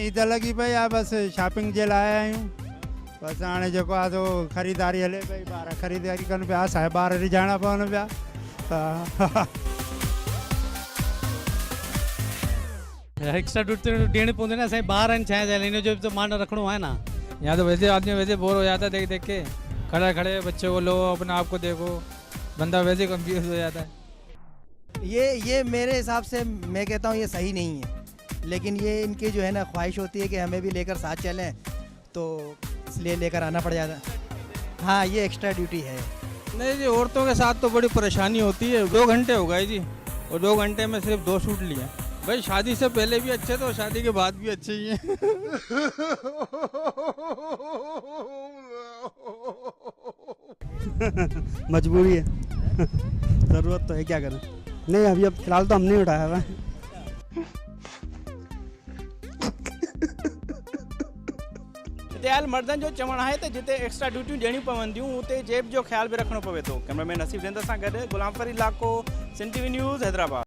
ईद लगी पई आहे, बस शॉपिंग जे लाइ आया आहियूं। बस हाणे जेको आहे सो ख़रीदारी हले पई, ॿार ख़रीदारी कनि पिया, असांजा ॿार रिझाइणा पवनि पिया। एक्स्ट्रा ड्यूटी ॾियणी पवंदी न, असांजे ॿार आहिनि छा हिन जो बि त मान रखिणो आहे ना। यहाँ तो वैसे आदमी वैसे बोर हो जाता है देख देख के, खड़े खड़े बच्चों को लो, अपने आप को देखो, बंदा वैसे कंफ्यूज हो जाता है। ये मेरे हिसाब से मैं कहता हूँ ये सही नहीं है, लेकिन ये इनकी जो है ना ख्वाहिश होती है कि हमें भी लेकर साथ चलें, तो इसलिए लेकर आना पड़ जाता है। हाँ, ये एक्स्ट्रा ड्यूटी है। नहीं जी, औरतों के साथ तो बड़ी परेशानी होती है। 2 घंटे हो गए जी, और 2 घंटे में सिर्फ 2 सूट लिए। भाई शादी से पहले भी अच्छे तो शादी के बाद भी अच्छे ही हैं। मजबूरी है। ज़रूरत तो है, क्या करें। नहीं अभी अब फिलहाल तो हम नहीं उठाया हुआ है। हिते आयल मर्दनि जो चवणु आहे त जिते एक्स्ट्रा ड्यूटियूं ॾियणियूं पवंदियूं उते जेब जो ख़्यालु बि रखिणो पवे थो। कैमरामैन हसीब ज़िंदा सां गॾु गुलाम फरीद इलाइक़ो, सिंध टीवी न्यूज़, हैदराबाद।